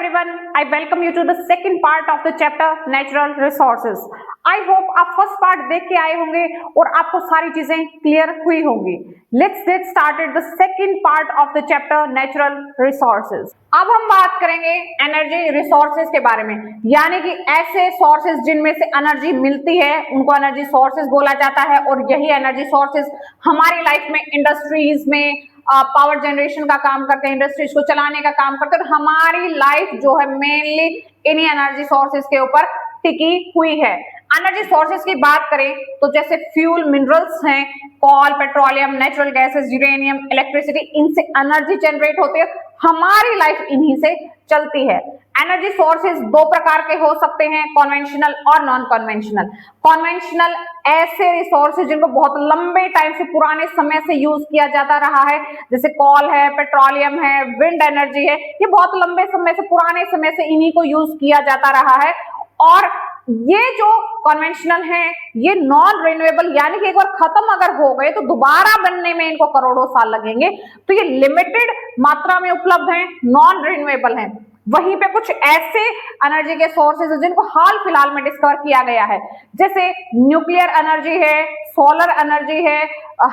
everyone, I welcome you to the second part of the chapter Natural Resources. I hope आप first part देख के आए होंगे और आपको सारी चीजें क्लियर हुई होंगी. Let's get started the second part of the chapter Natural Resources. अब हम बात करेंगे एनर्जी रिसोर्सेज के बारे में, यानी कि ऐसे सोर्सेज जिनमें से एनर्जी मिलती है उनको एनर्जी सोर्सेज बोला जाता है. और यही एनर्जी सोर्सेज हमारी लाइफ में इंडस्ट्रीज में पावर जनरेशन का काम करते हैं, इंडस्ट्रीज को चलाने का काम करते हैं. और हमारी लाइफ जो है मेनली इन्हीं एनर्जी सोर्सेज के ऊपर टिकी हुई है. एनर्जी सोर्सेज की बात करें तो जैसे फ्यूल मिनरल्स हैं, coal, petroleum, natural gases, uranium, electricity, इनसे एनर्जी जनरेट होती है. हमारी लाइफ इन्हीं से चलती है. एनर्जी सोर्सेज दो प्रकार के हो सकते हैं, कन्वेंशनल और नॉन कन्वेंशनल. कन्वेंशनल ऐसे रिसोर्सेज जिनको बहुत लंबे टाइम से, पुराने समय से यूज किया जाता रहा है, जैसे कोल है, पेट्रोलियम है, विंड एनर्जी है. ये बहुत लंबे समय से, पुराने समय से इन्हीं को यूज किया जाता रहा है. और ये जो कन्वेंशनल है ये नॉन रिन्यूएबल, यानी कि एक बार खत्म अगर हो गए तो दोबारा बनने में इनको करोड़ों साल लगेंगे. तो ये लिमिटेड मात्रा में उपलब्ध हैं, नॉन रिन्यूएबल हैं. वहीं पे कुछ ऐसे एनर्जी के सोर्सेज हैं जिनको हाल फिलहाल में डिस्कवर किया गया है, जैसे न्यूक्लियर एनर्जी है, सोलर एनर्जी है,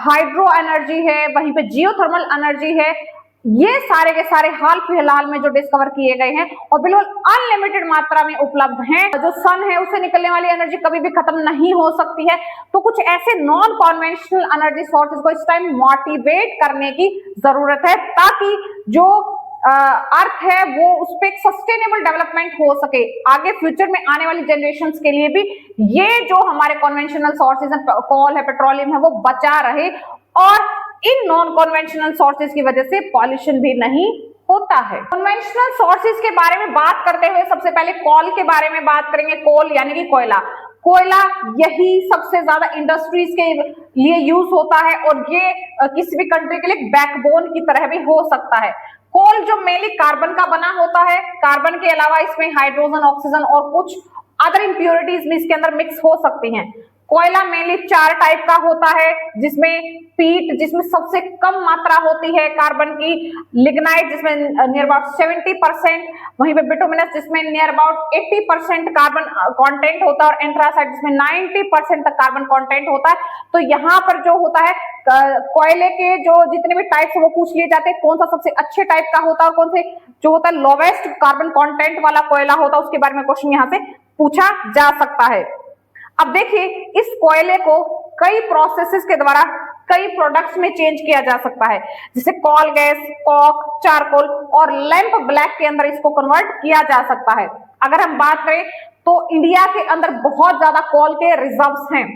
हाइड्रो एनर्जी है, वहीं पे जियोथर्मल एनर्जी है. ये सारे के सारे हाल फिलहाल में जो डिस्कवर किए गए हैं और बिल्कुल अनलिमिटेड मात्रा में उपलब्ध हैं. जो सन है उससे निकलने वाली एनर्जी कभी भी खत्म नहीं हो सकती है. तो कुछ ऐसे नॉन कन्वेंशनल एनर्जी सोर्सेज को इस टाइम मोटिवेट करने की जरूरत है, ताकि जो अर्थ है वो उस पर एक सस्टेनेबल डेवलपमेंट हो सके. आगे फ्यूचर में आने वाली जनरेशंस के लिए भी ये जो हमारे कन्वेंशनल सोर्सेज हैं, कोल है, पेट्रोलियम है, वो बचा रहे. और इन नॉन कन्वेंशनल सोर्सेज की वजह से पॉल्यूशन भी नहीं होता है. कन्वेंशनल सोर्सेज के बारे में बात करते हुए सबसे पहले कोल के बारे में बात करेंगे. कोल यानी कि कोयला. कोयला यही सबसे ज्यादा इंडस्ट्रीज के लिए यूज होता है और ये किसी भी कंट्री के लिए बैकबोन की तरह भी हो सकता है. कोल जो मेनली कार्बन का बना होता है, कार्बन के अलावा इसमें हाइड्रोजन, ऑक्सीजन और कुछ अदर इंप्योरिटीज भी इसके अंदर मिक्स हो सकती हैं. कोयला मेनली 4 टाइप का होता है, जिसमें पीट जिसमें सबसे कम मात्रा होती है कार्बन की, लिग्नाइट जिसमें नियर अबाउट 70%, वहीं पे बिटुमिनस जिसमें नियर अबाउट 80% कार्बन कंटेंट होता है और एंथ्रासाइट जिसमें 90% तक कार्बन कंटेंट होता है. तो यहाँ पर जो होता है कोयले के जो जितने भी टाइप्स वो पूछ लिए जाते हैं, कौन सा सबसे अच्छे टाइप का होता है और कौन से जो होता है लोवेस्ट कार्बन कंटेंट वाला कोयला होता है, उसके बारे में क्वेश्चन यहाँ से पूछा जा सकता है. अब देखिए, इस कोयले को कई प्रोसेसेस के द्वारा कई प्रोडक्ट्स में चेंज किया जा सकता है, जैसे कोल गैस, कोक, चारकोल और लैंप ब्लैक के अंदर इसको कन्वर्ट किया जा सकता है. अगर हम बात करें तो इंडिया के अंदर बहुत ज्यादा कोल के रिजर्व्स हैं.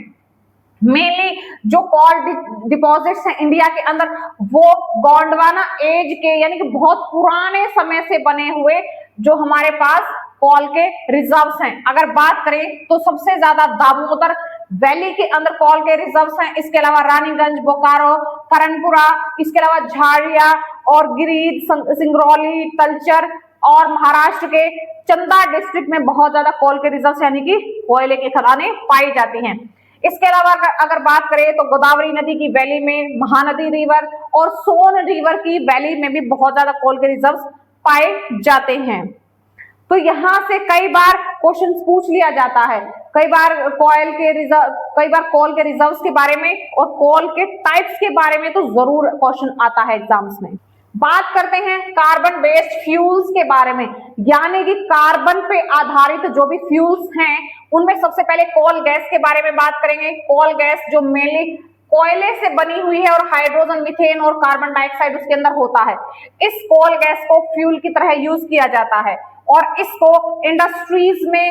मेनली जो कोल डिपॉजिट्स हैं इंडिया के अंदर वो गोंडवाना एज के, यानी कि बहुत पुराने समय से बने हुए जो हमारे पास कोल के रिजर्व्स हैं. अगर बात करें तो सबसे ज्यादा दामोदर वैली के अंदर कोल के रिजर्व्स हैं. इसके अलावा रानीगंज, बोकारो, करणपुरा, इसके अलावा झाड़िया और गिरीद, सिंगरौली, तलचर और महाराष्ट्र के चंदा डिस्ट्रिक्ट में बहुत ज्यादा कोल के रिजर्व्स यानी कि कोयले की खदानें पाई जाती हैं. इसके अलावा अगर बात करें तो गोदावरी नदी की वैली में, महानदी रिवर और सोन रिवर की वैली में भी बहुत ज्यादा कोल के रिजर्व्स पाए जाते हैं. तो यहाँ से कई बार क्वेश्चन पूछ लिया जाता है, कई बार कोल के रिजर्व्स के बारे में और कोल के टाइप्स के बारे में तो जरूर क्वेश्चन आता है एग्जाम्स में. बात करते हैं कार्बन बेस्ड फ्यूल्स के बारे में, यानी कि कार्बन पे आधारित जो भी फ्यूल्स हैं उनमें सबसे पहले कोल गैस के बारे में बात करेंगे. कोल गैस जो मेनली कोयले से बनी हुई है और हाइड्रोजन, मीथेन और कार्बन डाइऑक्साइड उसके अंदर होता है. इस कोल गैस को फ्यूल की तरह यूज किया जाता है और इसको इंडस्ट्रीज में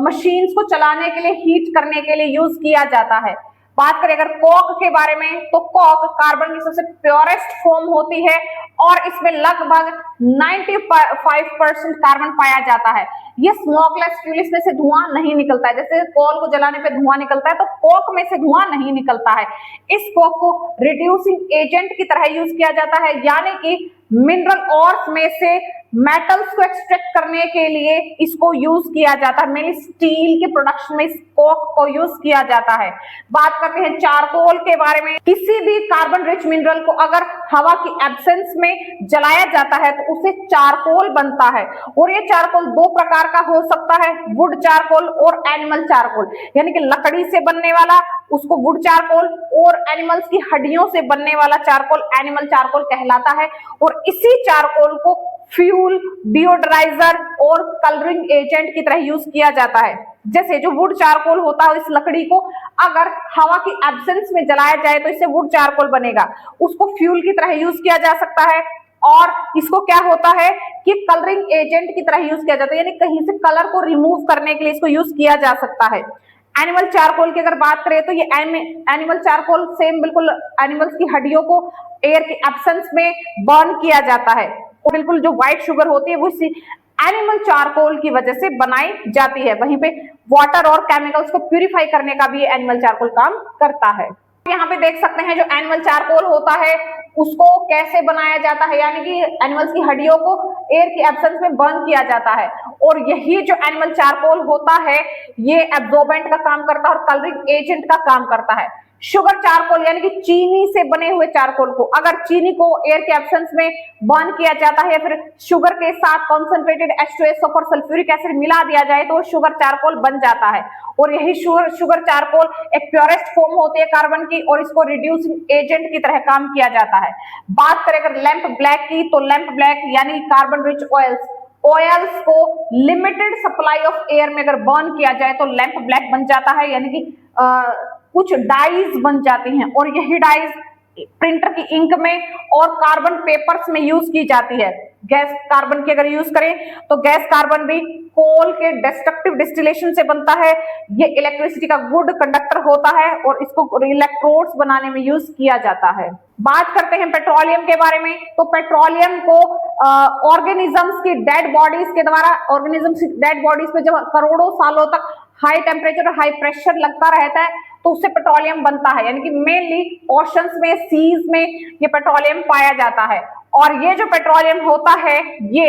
मशीन्स को चलाने के लिए, हीट करने के लिए यूज किया जाता है. बात करें अगर कोक के बारे में तो कोक कार्बन की सबसे प्योरेस्ट फॉर्म होती है और इसमें लगभग 95% कार्बन पाया जाता है. ये स्मोकलेस फ्यूल, इसमें से धुआं नहीं निकलता है. जैसे कोल को जलाने पे धुआं निकलता है तो कोक में से धुआं नहीं निकलता है. इस कोक को रिड्यूसिंग एजेंट की तरह यूज किया जाता है, यानी कि मिनरल ऑर्स में से मेटल्स को एक्सट्रैक्ट करने के लिए इसको यूज किया जाता है. मेनली स्टील के प्रोडक्शन में इस कोक को यूज किया जाता है. बात करते हैं चारकोल के बारे में. किसी भी कार्बन रिच मिनरल को अगर हवा की एब्सेंस में जलाया जाता है तो उससे चारकोल बनता है। और ये चारकोल दो प्रकार का हो सकता है, वुड चारकोल और एनिमल चारकोल, यानी कि लकड़ी से बनने वाला उसको वुड चारकोल और एनिमल्स की हड्डियों से बनने वाला चारकोल एनिमल चारकोल कहलाता है। और इसी चारकोल को फ्यूल, डिओडराइजर और कलरिंग एजेंट की तरह यूज किया जाता है। जैसे जो वुड चारकोल होता है, इस लकड़ी को अगर हवा की एब्सेंस में जलाया जाए तो इससे वुड चारकोल बनेगा, उसको फ्यूल की तरह यूज किया जा सकता है। और इसको क्या होता है कि कलरिंग एजेंट की तरह यूज किया जाता है, यानी कहीं से कलर को रिमूव करने के लिए इसको यूज किया जा सकता है। एनिमल चारकोल की अगर बात करें तो ये एनिमल चारकोल सेम बिल्कुल एनिमल्स की हड्डियों को एयर के एब्सेंस में बर्न किया जाता है। और बिल्कुल जो व्हाइट शुगर होती है वो इसी एनिमल चारकोल की वजह से बनाई जाती है। वहीं पे वाटर और केमिकल्स को प्यूरिफाई करने का भी एनिमल चारकोल काम करता है। यहाँ पे देख सकते हैं जो एनिमल चारकोल होता है उसको कैसे बनाया जाता है, यानी कि एनिमल्स की हड्डियों को एयर की एब्सेंस में बर्न किया जाता है। और यही जो एनिमल चारकोल होता है ये एब्जॉर्बेंट का काम करता है और कलरिंग एजेंट का काम करता है। शुगर चारकोल यानी कि चीनी से बने हुए चारकोल को अगर चीनी को एयर के एब्सेंस में बर्न किया जाता है या फिर शुगर के साथ कॉन्सेंट्रेटेड H2SO और सल्फ्यूरिक एसिड मिला दिया जाए तो शुगर चारकोल बन जाता है। और यही शुगर चारकोल एक प्योरेस्ट फॉर्म होती है कार्बन की और इसको रिड्यूसिंग एजेंट की तरह काम किया जाता है। बात करें अगर लैंप ब्लैक की तो लैंप ब्लैक यानी कार्बन रिच ऑयल्स को लिमिटेड सप्लाई ऑफ एयर में अगर बर्न किया जाए तो लैंप ब्लैक बन जाता है, यानी कि कुछ डाइज बन जाती हैं। और यही डाइज प्रिंटर की इंक में और कार्बन पेपर्स में यूज की जाती है। गैस कार्बन की अगर यूज करें तो गैस कार्बन भी कोल के डिस्ट्रक्टिव डिस्टिलेशन से बनता है। ये इलेक्ट्रिसिटी का गुड कंडक्टर होता है और इसको इलेक्ट्रोड्स बनाने में यूज किया जाता है। बात करते हैं पेट्रोलियम के बारे में तो पेट्रोलियम को ऑर्गेनिजम्स की डेड बॉडीज के द्वारा ऑर्गेनिजम्स की डेड बॉडीज पे जब करोड़ों सालों तक हाई टेम्परेचर और हाई प्रेशर लगता रहता है तो उससे पेट्रोलियम बनता है, यानी कि मेनली ओशंस में सीज में ये पेट्रोलियम पाया जाता है। और ये जो पेट्रोलियम होता है ये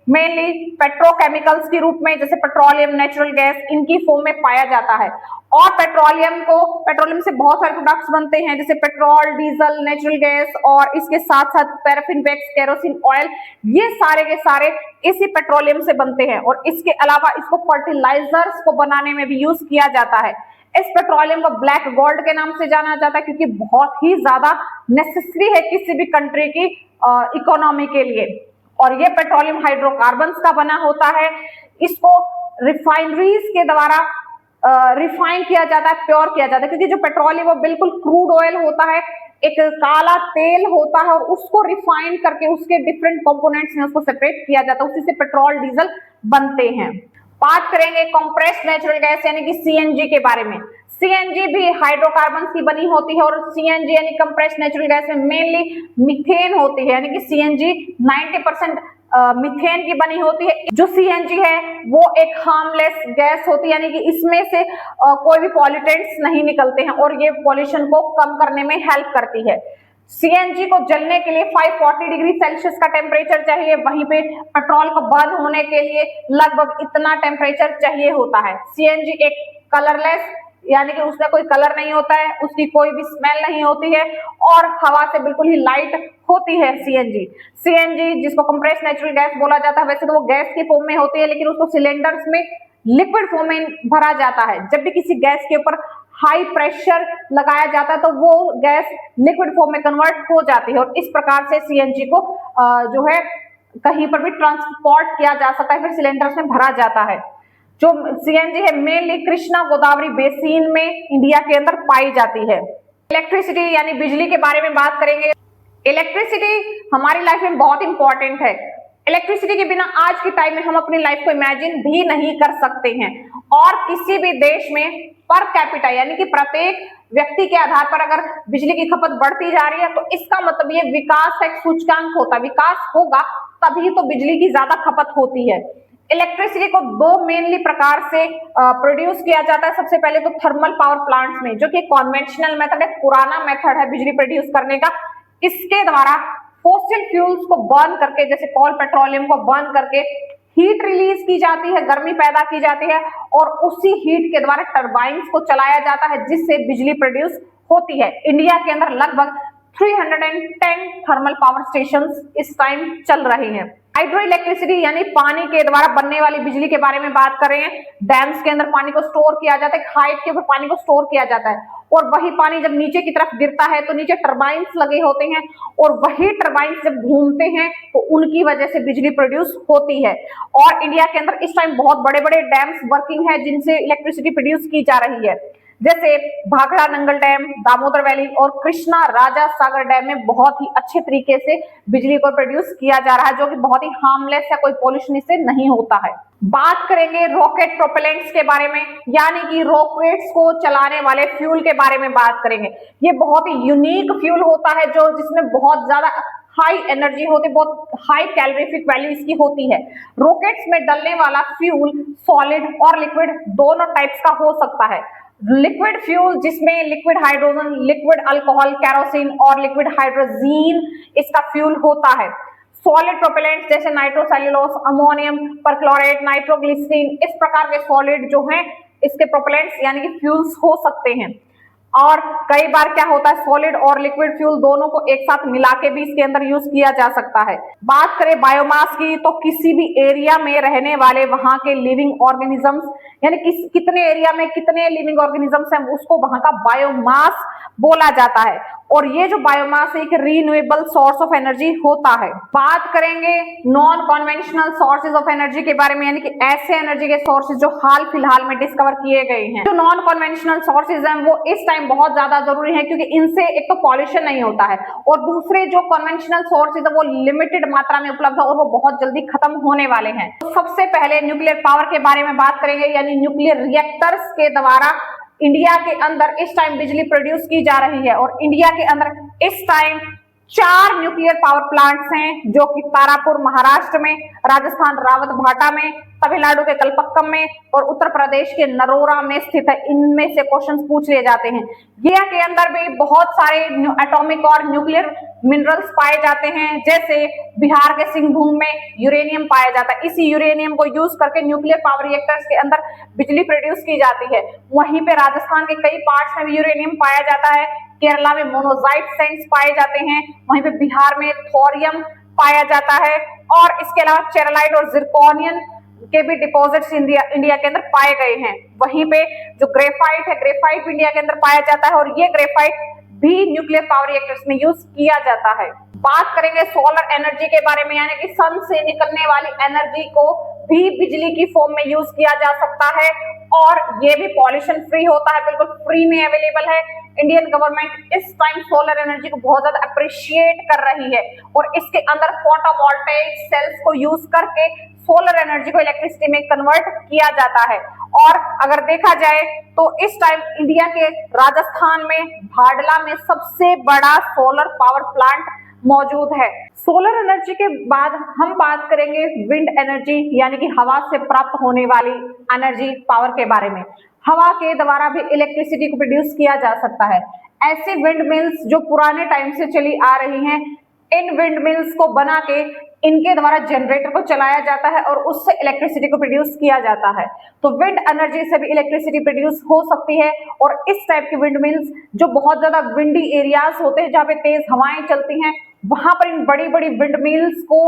मेनली पेट्रोकेमिकल्स के रूप में जैसे पेट्रोलियम, नेचुरल गैस इनकी फॉर्म में पाया जाता है। और पेट्रोलियम से बहुत सारे प्रोडक्ट्स बनते हैं जैसे पेट्रोल, डीजल, नेचुरल गैस और इसके साथ साथ पैराफिन वैक्स, केरोसिन ऑयल, ये सारे के सारे इसी पेट्रोलियम से बनते हैं। और इसके अलावा इसको फर्टिलाइजर्स को बनाने में भी यूज किया जाता है। इस पेट्रोलियम को ब्लैक गोल्ड के नाम से जाना जाता है क्योंकि बहुत ही ज्यादा नेसेसरी है किसी भी कंट्री की इकोनॉमी के लिए। और ये पेट्रोलियम हाइड्रोकार्बन्स का बना होता है। इसको रिफाइनरीज के द्वारा रिफाइन किया जाता है, प्योर किया जाता है, क्योंकि जो पेट्रोलियम वो बिल्कुल क्रूड ऑयल होता है, एक काला तेल होता है और उसको रिफाइन करके उसके डिफरेंट कंपोनेंट्स में उसको सेपरेट किया जाता है, उसी से पेट्रोल डीजल बनते हैं। बात करेंगे कंप्रेस्ड नेचुरल गैस यानी कि सीएनजी के बारे में। सीएनजी भी हाइड्रोकार्बन की बनी होती है और सीएनजी यानी कंप्रेस्ड नेचुरल गैस में मेनली मीथेन होती है, यानी कि सीएनजी 90% मीथेन की बनी होती है। जो सीएनजी है वो एक हार्मलेस गैस होती है, यानी कि इसमें से कोई भी पॉल्यूटेंट्स नहीं निकलते हैं और ये पॉल्यूशन को कम करने में हेल्प करती है। सीएनजी को जलने के लिए 540 डिग्री सेल्सियस का टेम्परेचर चाहिए, वहीं पे पेट्रोल को बर्न होने के लिए लगभग इतना टेम्परेचर चाहिए होता है। सीएनजी एक कलरलेस यानी कि उसमें कोई कलर नहीं होता है, उसकी कोई भी स्मेल नहीं होती है और हवा से बिल्कुल ही लाइट होती है सीएनजी। सीएनजी जिसको कंप्रेस्ड नेचुरल गैस बोला जाता है, वैसे तो वो गैस की फॉर्म में होती है लेकिन उसको सिलेंडर्स में लिक्विड फॉर्म में भरा जाता है। जब भी किसी गैस के ऊपर हाई प्रेशर लगाया जाता है तो वो गैस लिक्विड फॉर्म में कन्वर्ट हो जाती है और इस प्रकार से सीएनजी को जो है कहीं पर भी ट्रांसपोर्ट किया जा सकता है, फिर सिलेंडर्स में भरा जाता है। जो सीएनजी है मेनली कृष्णा गोदावरी बेसिन में इंडिया के अंदर पाई जाती है। इलेक्ट्रिसिटी यानी बिजली के बारे में बात करेंगे। इलेक्ट्रिसिटी हमारी लाइफ में बहुत इंपॉर्टेंट है। इलेक्ट्रिसिटी के बिना आज के टाइम में हम अपनी लाइफ को इमेजिन भी नहीं कर सकते हैं और किसी भी देश में पर कैपिटा यानी कि प्रत्येक व्यक्ति के आधार पर अगर बिजली की खपत बढ़ती जा रही है तो इसका मतलब ये विकास का एक सूचकांक होता है। विकास होगा तभी तो बिजली की ज्यादा खपत होती है। इलेक्ट्रिसिटी को दो मेनली प्रकार से प्रोड्यूस किया जाता है। सबसे पहले तो थर्मल पावर प्लांट्स में, जो कि कॉन्वेंशनल मेथड है, पुराना मेथड है बिजली प्रोड्यूस करने का। इसके द्वारा फॉसिल फ्यूल्स को बर्न करके, जैसे कोल, पेट्रोलियम को बर्न करके हीट रिलीज की जाती है, गर्मी पैदा की जाती है और उसी हीट के द्वारा टरबाइंस को चलाया जाता है जिससे बिजली प्रोड्यूस होती है। इंडिया के अंदर लगभग 310 थर्मल पावर स्टेशंस इस टाइम चल रहे हैं। हाइड्रो इलेक्ट्रिसिटी यानी पानी के द्वारा बनने वाली बिजली के बारे में बात करें, डैम्स के अंदर पानी को स्टोर किया जाता है, हाइट के ऊपर पानी को स्टोर किया जाता है और वही पानी जब नीचे की तरफ गिरता है तो नीचे टरबाइंस लगे होते हैं और वही टरबाइंस जब घूमते हैं तो उनकी वजह से बिजली प्रोड्यूस होती है। और इंडिया के अंदर इस टाइम बहुत बड़े बड़े डैम्स वर्किंग है जिनसे इलेक्ट्रिसिटी प्रोड्यूस की जा रही है, जैसे भाखड़ा नंगल डैम, दामोदर वैली और कृष्णा राजा सागर डैम में बहुत ही अच्छे तरीके से बिजली को प्रोड्यूस किया जा रहा है, जो कि बहुत ही हार्मलेस है, कोई पॉल्यूशन इससे नहीं होता है। बात करेंगे रॉकेट प्रोपेलेंट्स के बारे में, यानी कि रॉकेट्स को चलाने वाले फ्यूल के बारे में बात करेंगे। ये बहुत ही यूनिक फ्यूल होता है जो जिसमें बहुत ज्यादा हाई एनर्जी होती है, बहुत हाई कैलोरीफिक वैल्यू इसकी होती है। रॉकेट्स में डलने वाला फ्यूल सॉलिड और लिक्विड दोनों टाइप्स का हो सकता है। लिक्विड फ्यूल जिसमें liquid hydrogen, liquid alcohol, kerosene और लिक्विड हाइड्रोजीन इसका फ्यूल होता है। सॉलिड प्रोपेलेंट्स जैसे नाइट्रोसेल्युलोज, अमोनियम परक्लोरेट, नाइट्रोग्लिसरीन, इस प्रकार के सॉलिड जो हैं इसके प्रोपेलेंट्स यानी कि फ्यूल्स हो सकते हैं। और कई बार क्या होता है, सॉलिड और लिक्विड फ्यूल दोनों को एक साथ मिला के भी इसके अंदर यूज किया जा सकता है। बात करें बायोमास की तो किसी भी एरिया में रहने वाले वहां के लिविंग ऑर्गेनिजम्स यानी कितने एरिया में कितने लिविंग ऑर्गेनिजम्स हैं उसको वहां का बायोमास बोला जाता है और ये जो बायोमास एक रीन्यूएबल सोर्स ऑफ एनर्जी होता है। बात करेंगे non conventional sources of energy के बारे में, यानी कि ऐसे एनर्जी के सोर्सेज जो हाल फिलहाल में डिस्कवर किए गए हैं। जो नॉन कन्वेंशनल सोर्सेज हैं वो इस टाइम बहुत ज्यादा जरूरी है क्योंकि इनसे एक तो पॉल्यूशन नहीं होता है और दूसरे जो कन्वेंशनल सोर्सेज है वो लिमिटेड मात्रा में उपलब्ध है और वो बहुत जल्दी खत्म होने वाले हैं। तो सबसे पहले न्यूक्लियर पावर के बारे में बात करेंगे, यानी न्यूक्लियर रिएक्टर्स के द्वारा इंडिया के अंदर इस टाइम बिजली प्रोड्यूस की जा रही है और इंडिया के अंदर इस टाइम 4 न्यूक्लियर पावर प्लांट्स हैं जो कि तारापुर महाराष्ट्र में, राजस्थान रावत भाटा में, तमिलनाडु के कलपक्कम में और उत्तर प्रदेश के नरोरा में स्थित है। इनमें से क्वेश्चंस पूछ लिए जाते हैं। इंडिया के अंदर भी बहुत सारे एटॉमिक और न्यूक्लियर मिनरल्स पाए जाते हैं, जैसे बिहार के सिंहभूम में यूरेनियम पाया जाता है। इसी यूरेनियम को यूज करके न्यूक्लियर पावर रिएक्टर्स के अंदर बिजली प्रोड्यूस की जाती है। वहीं पे राजस्थान के कई पार्ट्स में भी यूरेनियम पाया जाता है। केरला में मोनोजाइट सैंड्स पाए जाते हैं, वहीं पे बिहार में थोरियम पाया जाता है और इसके अलावा चेरलाइट और जिरकोनियम के भी डिपॉजिट्स इंडिया के अंदर पाए गए हैं। वहीं पे जो ग्रेफाइट है, ग्रेफाइट इंडिया के अंदर पाया जाता है और ये ग्रेफाइट भी न्यूक्लियर पावर रिएक्टर्स में यूज किया जाता है। बात करेंगे सोलर एनर्जी के बारे में, यानी कि सन से निकलने वाली एनर्जी को भी बिजली की फॉर्म में यूज किया जा सकता है और ये भी पॉल्यूशन फ्री होता है, बिल्कुल फ्री में अवेलेबल है। इंडियन गवर्नमेंट इस टाइम सोलर एनर्जी को बहुत ज्यादा अप्रिशिएट कर रही है और इसके अंदर फोटोवोल्टेइक सेल्स को यूज करके सोलर एनर्जी को इलेक्ट्रिसिटी में कन्वर्ट किया जाता है। और अगर देखा जाए तो इस टाइम इंडिया के राजस्थान में भाडला में सबसे बड़ा सोलर पावर प्लांट मौजूद है। सोलर एनर्जी के बाद हम बात करेंगे विंड एनर्जी, यानी कि हवा से प्राप्त होने वाली एनर्जी पावर के बारे में। हवा के द्वारा भी इलेक्ट्रिसिटी को प्रोड्यूस किया जा सकता है। ऐसे विंड मिल्स जो पुराने टाइम से चली आ रही हैं, इन विंड मिल्स को बना के इनके द्वारा जनरेटर को चलाया जाता है और उससे इलेक्ट्रिसिटी को प्रोड्यूस किया जाता है। तो विंड एनर्जी से भी इलेक्ट्रिसिटी प्रोड्यूस हो सकती है और इस टाइप की विंड मिल्स जो बहुत ज्यादा विंडी एरियाज होते हैं जहाँ पे तेज हवाएं चलती हैं, वहां पर इन बड़ी बड़ी विंड मिल्स को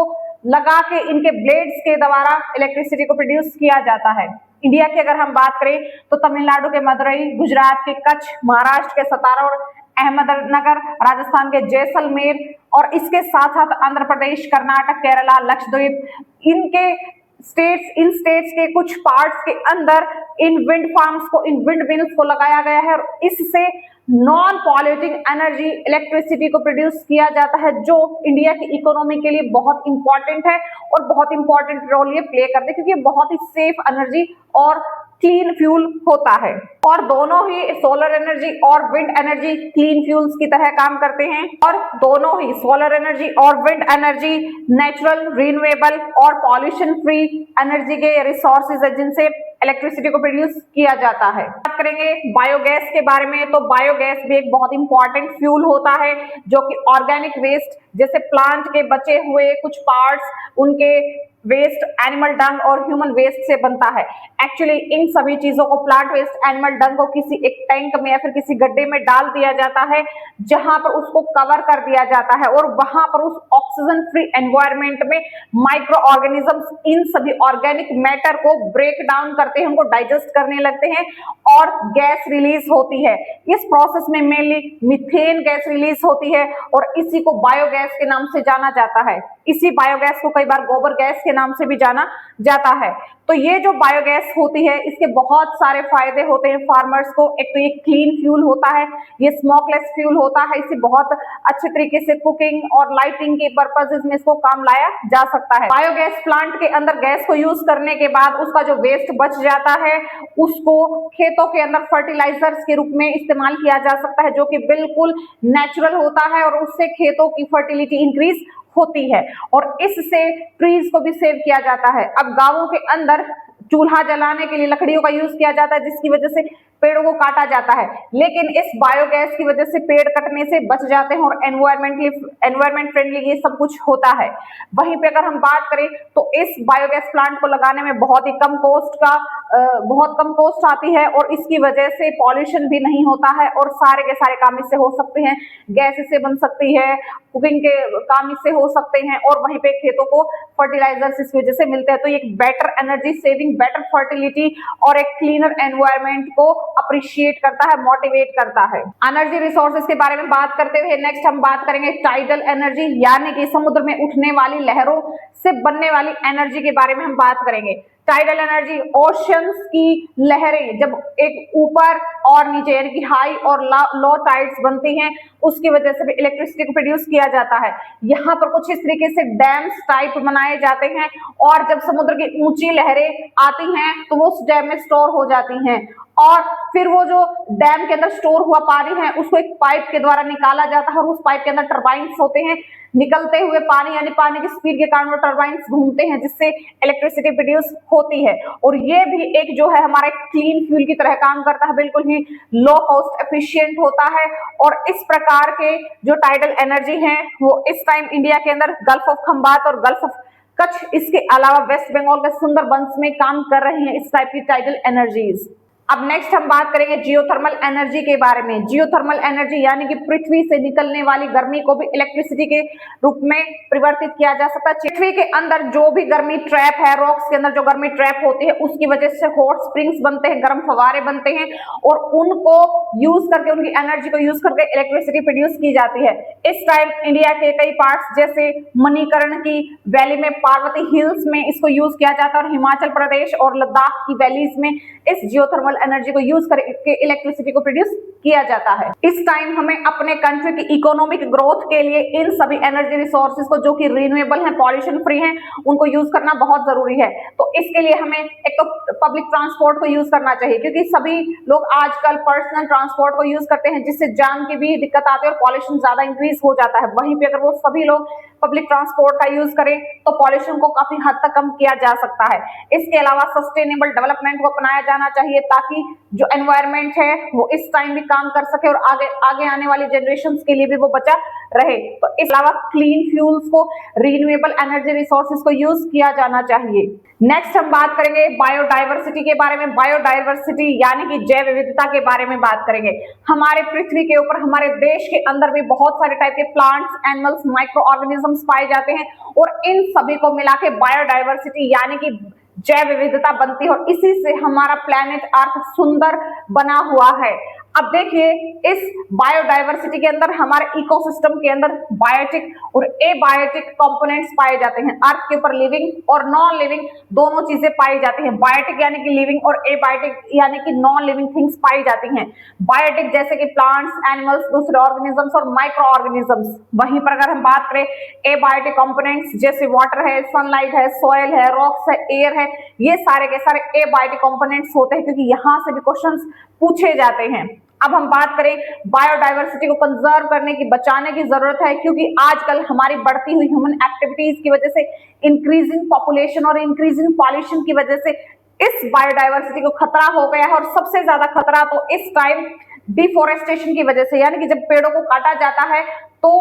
लगा के इनके ब्लेड्स के द्वारा इलेक्ट्रिसिटी को प्रोड्यूस किया जाता है। इंडिया की अगर हम बात करें तो तमिलनाडु के मदुरई, गुजरात के कच्छ, महाराष्ट्र के सतारा और अहमदनगर, राजस्थान के जैसलमेर और इसके साथ साथ आंध्र प्रदेश, कर्नाटक, केरला, लक्षद्वीप, इन स्टेट्स के कुछ पार्ट्स के अंदर इन विंड फार्म्स को, इन विंड मिल्स को लगाया गया है और इससे नॉन पॉल्यूटिंग एनर्जी इलेक्ट्रिसिटी को प्रोड्यूस किया जाता है, जो इंडिया की इकोनॉमी के लिए बहुत इंपॉर्टेंट है और बहुत इंपॉर्टेंट रोल ये प्ले करते हैं क्योंकि ये बहुत ही सेफ एनर्जी और क्लीन फ्यूल होता है। और दोनों ही सोलर एनर्जी और विंड एनर्जी क्लीन फ्यूल्स की तरह काम करते हैं और दोनों ही सोलर एनर्जी और विंड एनर्जी नेचुरल, रिन्यूएबल और पॉल्यूशन फ्री एनर्जी के रिसोर्सेज है जिनसे इलेक्ट्रिसिटी को प्रोड्यूस किया जाता है। बात करेंगे बायोगैस के बारे में तो बायोगैस भी एक बहुत इंपॉर्टेंट फ्यूल होता है जो कि ऑर्गेनिक वेस्ट जैसे प्लांट के बचे हुए कुछ पार्ट्स, उनके वेस्ट, एनिमल डंग और ह्यूमन वेस्ट से बनता है। एक्चुअली इन सभी चीजों को, प्लांट वेस्ट, एनिमल डंग को किसी एक टैंक में या फिर किसी गड्ढे में डाल दिया जाता है, जहां पर उसको कवर कर दिया जाता है और वहां पर उस ऑक्सीजन फ्री एनवायरनमेंट में माइक्रो ऑर्गेनिजम्स इन सभी ऑर्गेनिक मैटर को ब्रेक डाउन करते हैं, उनको डाइजेस्ट करने लगते हैं और गैस रिलीज होती है। इस प्रोसेस में मेनली मीथेन गैस रिलीज होती है और इसी को बायोगैस के नाम से जाना जाता है। इसी बायोगैस को कई बार गोबर गैस के नाम से भी जाना जाता है। तो ये जो बायोगैस होती है, इसके बहुत सारे फायदे होते हैं फार्मर्स को। एक तो ये क्लीन फ्यूल होता है, ये स्मोकलेस फ्यूल होता है, इसे बहुत अच्छे तरीके से कुकिंग और लाइटिंग के पर्पसेस में इसको काम लाया जा सकता है। बायोगैस प्लांट के अंदर गैस को यूज करने के बाद उसका जो वेस्ट बच जाता है, उसको खेतों के अंदर फर्टिलाइजर्स के रूप में इस्तेमाल किया जा सकता है, जो कि बिल्कुल नेचुरल होता है और उससे खेतों की फर्टिलिटी इंक्रीज होती है और इससे ट्रीज को भी सेव किया जाता है। अब गांवों के अंदर चूल्हा जलाने के लिए लकड़ियों का यूज किया जाता है, जिसकी वजह से पेड़ों को काटा जाता है, लेकिन इस बायोगैस की वजह से पेड़ कटने से बच जाते हैं और एनवायरमेंट फ्रेंडली ये सब कुछ होता है। वहीं पे अगर हम बात करें तो इस बायोगैस प्लांट को लगाने में बहुत कम कॉस्ट आती है और इसकी वजह से पॉल्यूशन भी नहीं होता है और सारे के सारे काम इससे हो सकते हैं। गैस इससे बन सकती है, कुकिंग के काम इससे हो सकते हैं और वहीं पे खेतों को फर्टिलाइजर्स इस वजह से मिलते हैं। तो ये एक better energy saving, better fertility और एक क्लीनर एनवायरनमेंट को अप्रिशिएट करता है, मोटिवेट करता है। एनर्जी रिसोर्सेज के बारे में बात करते हुए नेक्स्ट हम बात करेंगे टाइडल एनर्जी, यानी कि समुद्र में उठने वाली लहरों से बनने वाली एनर्जी के बारे में हम बात करेंगे। टाइडल एनर्जी ओशंस की लहरें जब एक ऊपर और नीचे यानी कि हाई और लो टाइड्स बनती हैं, उसकी वजह से भी इलेक्ट्रिसिटी को प्रोड्यूस किया जाता है। यहाँ पर कुछ इस तरीके से डैम्स टाइप बनाए जाते हैं और जब समुद्र की ऊंची लहरें आती हैं तो वो उस डैम में स्टोर हो जाती हैं और फिर वो जो डैम के अंदर स्टोर हुआ पानी है उसको एक पाइप के द्वारा निकाला जाता है और उस पाइप के अंदर टरबाइन्स होते हैं। निकलते हुए पानी यानी पानी की स्पीड के कारण वो टरबाइन्स घूमते हैं, जिससे इलेक्ट्रिसिटी प्रोड्यूस होती है और ये भी एक जो है हमारा क्लीन फ्यूल की तरह काम करता है, बिल्कुल ही लो कॉस्ट एफिशिएंट होता है। और इस प्रकार के जो टाइडल एनर्जी है वो इस टाइम इंडिया के अंदर गल्फ ऑफ खंबात और गल्फ ऑफ कच्छ, इसके अलावा वेस्ट बंगाल के सुंदरबंस में काम कर रही हैं इस टाइप की टाइडल एनर्जीज। अब नेक्स्ट हम बात करेंगे जियोथर्मल एनर्जी के बारे में। जियोथर्मल एनर्जी यानी कि पृथ्वी से निकलने वाली गर्मी को भी इलेक्ट्रिसिटी के रूप में परिवर्तित किया जा सकता है। पृथ्वी के अंदर जो भी गर्मी ट्रैप है, रॉक्स के अंदर जो गर्मी ट्रैप होती है, उसकी वजह से हॉट स्प्रिंग्स बनते हैं, गर्म फवारे बनते हैं और उनको यूज करके, उनकी एनर्जी को यूज करके इलेक्ट्रिसिटी प्रोड्यूस की जाती है। इस टाइम इंडिया के कई पार्ट्स जैसे मणिकर्ण की वैली में, पार्वती हिल्स में इसको यूज किया जाता है और हिमाचल प्रदेश और लद्दाख की वैलीज में इस जियोथर्मल एनर्जी को यूज करके इलेक्ट्रिसिटी को प्रोड्यूस किया जाता है। इस टाइम हमें अपने कंट्री की इकोनॉमिक ग्रोथ के लिए इन सभी एनर्जी रिसोर्सेज को, जो कि रिन्यूएबल हैं, पॉल्यूशन फ्री हैं, उनको यूज करना बहुत जरूरी है। तो इसके लिए हमें एक तो पब्लिक ट्रांसपोर्ट को यूज करना चाहिए, क्योंकि सभी लोग आजकल पर्सनल ट्रांसपोर्ट को यूज करते हैं, जिससे जाम की भी दिक्कत आती है और पॉल्यूशन ज्यादा इंक्रीज हो जाता है। वहीं पे अगर वो सभी लोग पब्लिक ट्रांसपोर्ट का यूज करें तो पॉल्यूशन को काफी हद तक कम किया जा सकता है। इसके अलावा सस्टेनेबल डेवलपमेंट को अपनाया जाना चाहिए, ताकि जो एनवायरनमेंट है वो इस टाइम भी काम कर सके और आगे आने वाली जनरेशंस के लिए भी वो बचा रहे। तो इस अलावा क्लीन फ्यूल्स को, रिन्यूएबल एनर्जी रिसोर्सेज को यूज किया जाना चाहिए। नेक्स्ट हम बात करेंगे बायोडाइवर्सिटी के बारे में। बायोडाइवर्सिटी यानी कि जैव विविधता के बारे में बात करेंगे। हमारे पृथ्वी के ऊपर, हमारे देश के अंदर भी बहुत सारे टाइप के प्लांट्स, एनिमल्स, माइक्रो ऑर्गेनिजम्स पाए जाते हैं और इन सभी को मिला के बायोडाइवर्सिटी यानी कि जैव विविधता बनती है और इसी से हमारा प्लेनेट अर्थ सुंदर बना हुआ है। अब देखिए, इस बायोडाइवर्सिटी के अंदर, हमारे इकोसिस्टम के अंदर बायोटिक और एबायोटिक कंपोनेंट्स पाए जाते हैं। अर्थ के ऊपर लिविंग और नॉन लिविंग दोनों चीजें पाई जाती हैं। बायोटिक यानी कि लिविंग और एबायोटिक यानी कि नॉन लिविंग थिंग्स पाई जाती हैं। बायोटिक जैसे कि प्लांट्स, एनिमल्स, दूसरे ऑर्गेनिजम्स और माइक्रो ऑर्गेनिजम्स। वहीं पर अगर हम बात करें एबायोटिक कंपोनेंट्स जैसे वाटर है, सनलाइट है, सॉइल है, रॉक्स है, एयर है, ये सारे के सारे एबायोटिक कंपोनेंट्स होते हैं, क्योंकि यहाँ से भी क्वेश्चंस पूछे जाते हैं। अब हम बात करें बायोडाइवर्सिटी को कंजर्व करने की, बचाने की जरूरत है, क्योंकि आजकल हमारी बढ़ती हुई ह्यूमन एक्टिविटीज की वजह से, इंक्रीजिंग पॉपुलेशन और इंक्रीजिंग पॉल्यूशन की वजह से इस बायोडाइवर्सिटी को खतरा हो गया है और सबसे ज्यादा खतरा तो इस टाइम डिफोरेस्टेशन की वजह से, यानी कि जब पेड़ों को काटा जाता है तो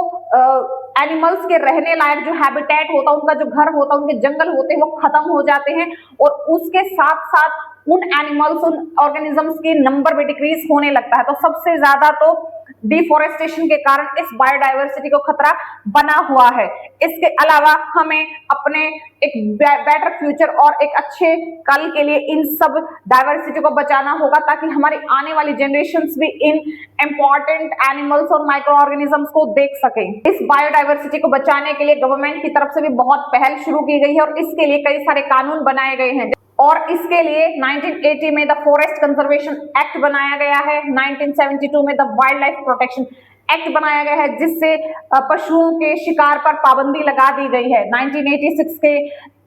एनिमल्स के रहने लायक जो हैबिटेट होता है, उनका जो घर होता है, उनके जंगल होते हैं वो खत्म हो जाते हैं और उसके साथ साथ उन एनिमल्स, उन ऑर्गेनिजम्स की नंबर भी डिक्रीज होने लगता है। तो सबसे ज्यादा तो डिफोरेस्टेशन के कारण इस बायोडायवर्सिटी को खतरा बना हुआ है। इसके अलावा हमें अपने एक बेटर फ्यूचर और एक अच्छे कल के लिए इन सब डायवर्सिटी को बचाना होगा, ताकि हमारी आने वाली जनरेशंस भी इन इंपॉर्टेंट एनिमल्स और माइक्रो ऑर्गेनिजम्स को देख सकें। इस बायोडायवर्सिटी को बचाने के लिए गवर्नमेंट की तरफ से भी बहुत पहल शुरू की गई है और इसके लिए कई सारे कानून बनाए गए हैं। और इसके लिए 1980 में द फॉरेस्ट कंजर्वेशन एक्ट बनाया गया है, 1972 में the wild life protection act बनाया गया है, जिससे पशुओं के शिकार पर पाबंदी लगा दी गई है। 1986 के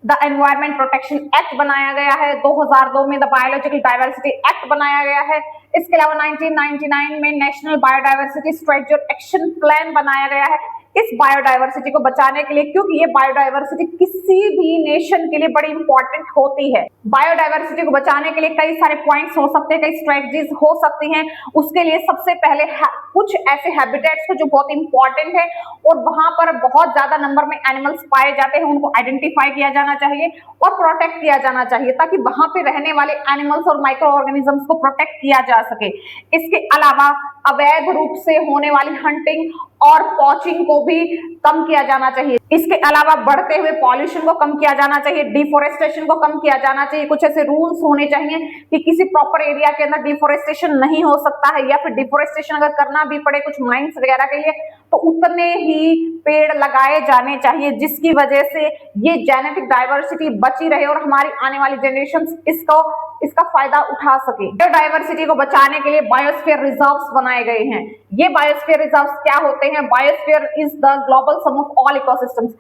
द एनवायरमेंट प्रोटेक्शन एक्ट बनाया गया है। 2002 में द बायोलॉजिकल डाइवर्सिटी एक्ट बनाया गया है। इसके अलावा 1999 में नेशनल बायोडाइवर्सिटी स्ट्रेटजी और एक्शन प्लान बनाया गया है इस बायोडाइवर्सिटी को बचाने के लिए, क्योंकि ये बायोडाइवर्सिटी किसी भी नेशन के लिए बड़ी इंपॉर्टेंट होती है। बायोडाइवर्सिटी को बचाने के लिए कई सारे पॉइंट्स हो सकते हैं, कई स्ट्रेटजीज हो सकती हैं। उसके लिए सबसे पहले कुछ ऐसे हैबिटेट्स को जो बहुत इंपॉर्टेंट है और वहां पर बहुत ज्यादा नंबर में एनिमल्स पाए जाते हैं, उनको आइडेंटिफाई किया जाना चाहिए और प्रोटेक्ट किया जाना चाहिए, ताकि वहां पे रहने वाले एनिमल्स और माइक्रो ऑर्गेनिजम्स को प्रोटेक्ट किया जा सके। इसके अलावा अवैध रूप से होने वाली हंटिंग और पॉचिंग को भी कम किया जाना चाहिए। इसके अलावा बढ़ते हुए पॉल्यूशन को कम किया जाना चाहिए, डिफोरेस्टेशन को कम किया जाना चाहिए। कुछ ऐसे रूल्स होने चाहिए कि किसी प्रॉपर एरिया के अंदर डिफोरेस्टेशन नहीं हो सकता है, या फिर डिफोरेस्टेशन अगर करना भी पड़े कुछ माइंस वगैरह के लिए तो उतने ही पेड़ लगाए जाने चाहिए, जिसकी वजह से ये जेनेटिक डाइवर्सिटी बची रहे और हमारी आने वाली जनरेशन इसका फायदा उठा सके। बायोडाइवर्सिटी को बचाने के लिए बायोस्फीयर रिजर्व्स बनाए गए हैं। ये बायोस्फीयर रिजर्व्स क्या होते हैं? Biosphere is the global sum of all ecosystems.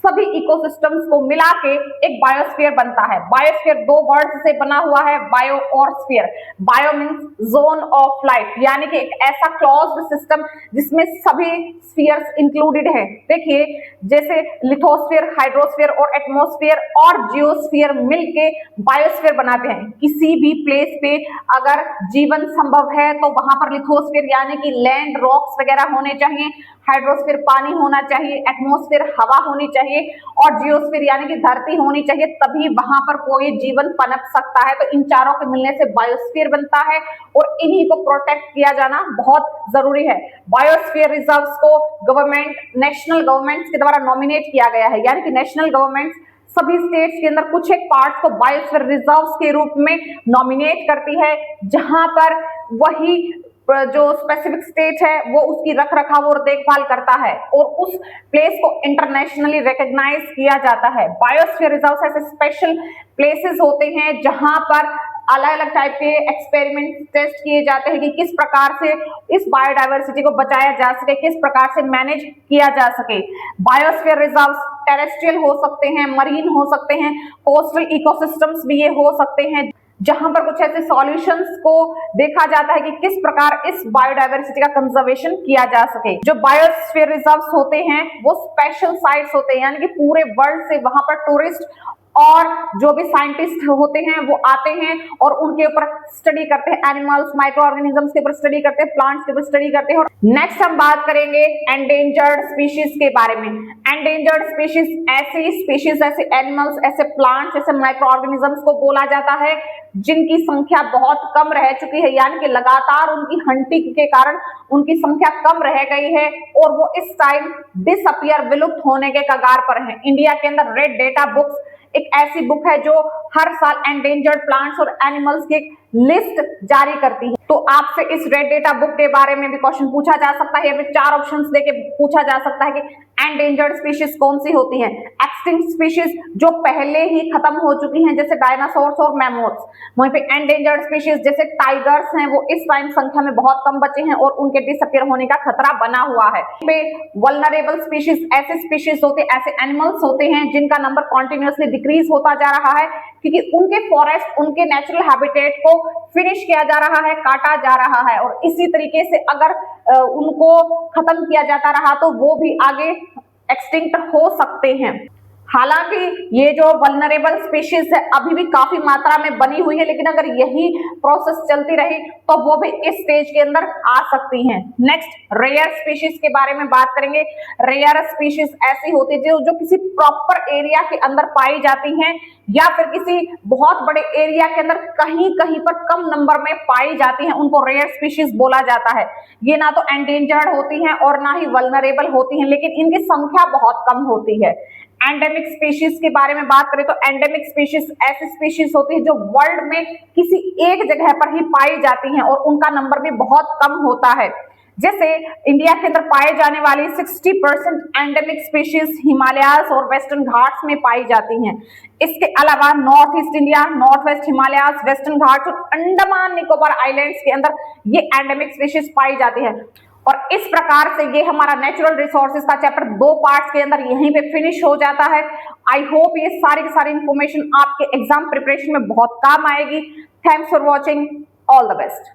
सभी इकोसिस्टम्स को मिला के एक बायोस्फीयर बनता है। बायोस्फीयर दो वर्ड से बना हुआ है, बायो और sphere. Bio means zone of life, यानी कि एक ऐसा क्लोज्ड सिस्टम जिसमें सभी स्फीयर्स इंक्लूडेड है। देखिए, जैसे लिथोस्फीयर, हाइड्रोस्फीयर और एटमॉस्फेयर और जियोस्फीयर मिलके बायोस्फीयर बनाते हैं। किसी भी प्लेस पे अगर जीवन संभव है तो वहां पर लिथोस्फीयर यानी कि लैंड, रॉक्स वगैरह होने चाहिए, हाइड्रोस्फीयर पानी होना चाहिए, एटमॉस्फेयर हवा होनी चाहिए और जियोस्फीयर यानी कि धरती होनी चाहिए, तभी वहां पर कोई जीवन पनप सकता है। तो इन चारों के मिलने से बायोस्फीयर बनता है और इन्हीं को प्रोटेक्ट किया जाना बहुत जरूरी है। बायोस्फीयर रिजर्व्स को गवर्नमेंट, नेशनल गवर्नमेंट्स के द्वारा नॉमिनेट किया गया है, यानी कि नेशनल गवर्नमेंट्स सभी स्टेट्स के अंदर कुछ एक पार्ट्स को बायोस्फीयर रिजर्व्स के रूप में नॉमिनेट करती है, जहां पर वही जो स्पेसिफिक स्टेट है वो उसकी रख रखाव और देखभाल करता है और उस प्लेस को इंटरनेशनली रिकॉग्नाइज किया जाता है। बायोस्फीयर रिजर्व्स ऐसे स्पेशल प्लेसेस होते हैं जहां पर अलग अलग टाइप के एक्सपेरिमेंट टेस्ट किए जाते हैं कि किस प्रकार से इस बायोडाइवर्सिटी को बचाया जा सके, किस प्रकार से मैनेज किया जा सके। बायोस्फीयर रिजर्व्स टेरेस्ट्रियल हो सकते हैं, मरीन हो सकते हैं, कोस्टल इकोसिस्टम्स भी ये हो सकते हैं, जहां पर कुछ ऐसे सॉल्यूशंस को देखा जाता है कि किस प्रकार इस बायोडाइवर्सिटी का कंजर्वेशन किया जा सके। जो बायोस्फीयर रिजर्व्स होते हैं वो स्पेशल साइट्स होते हैं, यानी कि पूरे वर्ल्ड से वहां पर टूरिस्ट और जो भी साइंटिस्ट होते हैं वो आते हैं और उनके ऊपर स्टडी करते हैं, एनिमल्स, माइक्रो ऑर्गेनिजम्स के ऊपर स्टडी करते हैं, प्लांट्स के ऊपर स्टडी करते हैं। और नेक्स्ट हम बात करेंगे एंडेंजर्ड स्पीशीज के बारे में। एंडेंजर्ड स्पीशीज ऐसी स्पीशीज, ऐसे एनिमल्स, ऐसे प्लांट्स, ऐसे माइक्रो ऑर्गेनिजम्स को बोला जाता है जिनकी संख्या बहुत कम रह चुकी है, यानी कि लगातार उनकी हंटिंग के कारण उनकी संख्या कम रह गई है और वो इस टाइम डिसअपियर, विलुप्त होने के कगार पर है। इंडिया के अंदर रेड डेटा बुक्स एक ऐसी बुक है जो हर साल एंडेंजर्ड प्लांट्स और एनिमल्स की लिस्ट जारी करती है। तो आपसे इस रेड डेटा बुक के बारे में भी क्वेश्चन पूछा जा सकता है, या फिर चार ऑप्शंस देके पूछा जा सकता है कि एंडेंजर्ड स्पीशीज कौन सी होती हैं। एक्सटिंक्ट स्पीशीज जो पहले ही खत्म हो चुकी हैं, जैसे डायनासोर्स और मैमोथ्स। वहीं पे एंडेंजर्ड स्पीशीज जैसे टाइगर्स हैं, वो इस टाइम संख्या में बहुत कम बचे हैं और उनके डिसअपियर होने का खतरा बना हुआ है। वल्नरेबल स्पीशीज ऐसे स्पीशीज होते, ऐसे एनिमल्स होते हैं जिनका नंबर कॉन्टिन्यूअसली डिक्रीज होता जा रहा है, क्योंकि उनके फॉरेस्ट, उनके नेचुरल हैबिटेट को फिनिश किया जा रहा है, काटा जा रहा है। और इसी तरीके से अगर उनको खत्म किया जाता रहा तो वो भी आगे एक्सटिंक्ट हो सकते हैं। हालांकि ये जो वल्नरेबल स्पीशीज है अभी भी काफी मात्रा में बनी हुई है, लेकिन अगर यही प्रोसेस चलती रही तो वो भी इस स्टेज के अंदर आ सकती हैं। नेक्स्ट रेयर स्पीशीज के बारे में बात करेंगे। रेयर स्पीशीज ऐसी होती है जो किसी प्रॉपर एरिया के अंदर पाई जाती हैं या फिर किसी बहुत बड़े एरिया के अंदर कहीं कहीं पर कम नंबर में पाई जाती हैं, उनको रेयर स्पीशीज बोला जाता है। ये ना तो एंडेंजर्ड होती हैं और ना ही वल्नरेबल होती हैं, लेकिन इनकी संख्या बहुत कम होती है। एंडेमिक स्पीशीज के बारे में बात करें तो एंडेमिक स्पीशीज ऐसी स्पीशीज होती है जो वर्ल्ड में किसी एक जगह पर ही पाई जाती हैं और उनका नंबर भी बहुत कम होता है। जैसे इंडिया के अंदर पाए जाने वाली 60% एंडेमिक स्पीशीज हिमालयाज और वेस्टर्न घाट्स में पाई जाती हैं। इसके अलावा north east India, north west Himalayas, western Ghats और अंडमान निकोबार आइलैंड्स के अंदर ये एंडेमिक स्पीशीज पाई जाती है। और इस प्रकार से ये हमारा नेचुरल रिसोर्सेज का चैप्टर 2 पार्ट्स के अंदर यहीं पे फिनिश हो जाता है। आई होप ये सारी की सारी इंफॉर्मेशन आपके एग्जाम प्रिपरेशन में बहुत काम आएगी। Thanks for watching, all the best.